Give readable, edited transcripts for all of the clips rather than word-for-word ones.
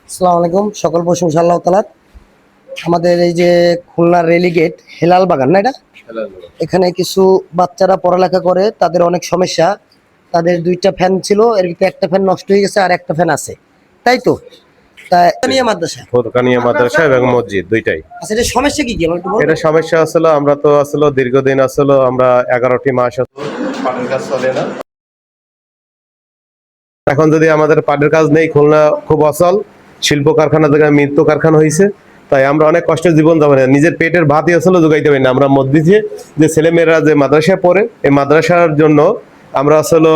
আসসালামু আলাইকুম। সকল প্রশংসা আল্লাহ তাআলার। আমাদের এই যে খুলনার রেলিগেট হেলাল বাগান না এটা, এখানে কিছু বাচ্চারা পড়ালেখা করে, তাদের অনেক সমস্যা। তাদের দুইটা ফ্যান ছিল, এর ভিতরে একটা ফ্যান নষ্ট হয়ে গেছে আর একটা ফ্যান আছে, তাই তো? নিয়ে মাদ্রাসা, ফোরকানিয়া মাদ্রাসা এবং মসজিদ দুইটাই। আচ্ছা, এটা সমস্যা কি কি আমাকে একটু বলবেন? এটা সমস্যা আসলে আমরা তো আসলে দীর্ঘদিন আসলে আমরা 11টি মাস পাটের কাজ চলে না। এখন যদি আমাদের পাটের কাজ নেই, খুলনা খুব অচল, শিল্প কারখানা থেকে মৃত্যু কারখানা হয়েছে। তাই আমরা অনেক কষ্টের জীবন যাপন, নিজের পেটের ভাতই আসলে যোগাইতে পারি না। আমরা মসজিদে যে ছেলেমেয়েরা যে মাদ্রাসায় পড়ে, এই মাদ্রাসার জন্য আমরা আসলে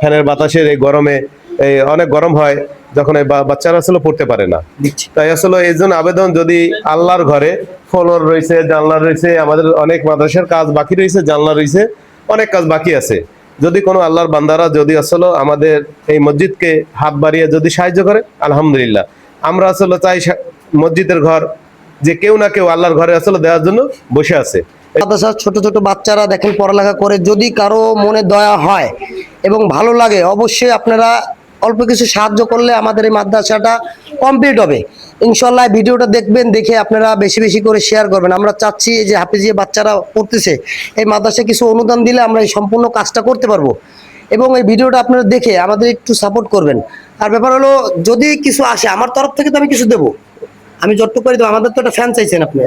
ফ্যানের বাতাসের এই গরমে, এই অনেক গরম হয় যখন এই বাচ্চারা আসলে পড়তে পারে না। তাই আসলে এই জন্য আবেদন, যদি আল্লাহর ঘরে ফ্লোর রয়েছে, জানলা রয়েছে, আমাদের অনেক মাদ্রাসার কাজ বাকি রয়েছে, জানলা রয়েছে, অনেক কাজ বাকি আছে। যদি কোনো আল্লাহর বান্দারা যদি আসলে আমাদের এই মসজিদকে হাত বাড়িয়ে যদি সাহায্য করে, আলহামদুলিল্লাহ। আমরা আসলে চাই মসজিদের ঘর যে কেউ না কেউ আল্লাহর ঘরে আসলে দেওয়ার জন্য বসে আছে। মাদ্রাসার ছোট ছোট বাচ্চারা দেখেন পড়ালেখা করে, যদি কারো মনে দয়া হয় এবং ভালো লাগে, অবশ্যই আপনারা অল্প কিছু সাহায্য করলে আমাদের এই মাদ্রাসাটা কমপ্লিট হবে ইনশাল্লাহ। ভিডিওটা দেখবেন, দেখে আপনারা বেশি বেশি করে শেয়ার করবেন। আমরা চাচ্ছি এই যে হাফিজিয়া বাচ্চারা পড়তেছে, এই মাদ্রাসায় কিছু অনুদান দিলে আমরা এই সম্পূর্ণ কাজটা করতে পারবো। এবং এই ভিডিওটা আপনারা দেখে আমাদের একটু সাপোর্ট করবেন। আর ব্যাপার হলো, যদি কিছু আসে আমার তরফ থেকে তো আমি কিছু দেবো, আমি যতটুকু পারি দেবো। আমাদের তো একটা ফ্যান চাইছেন আপনি।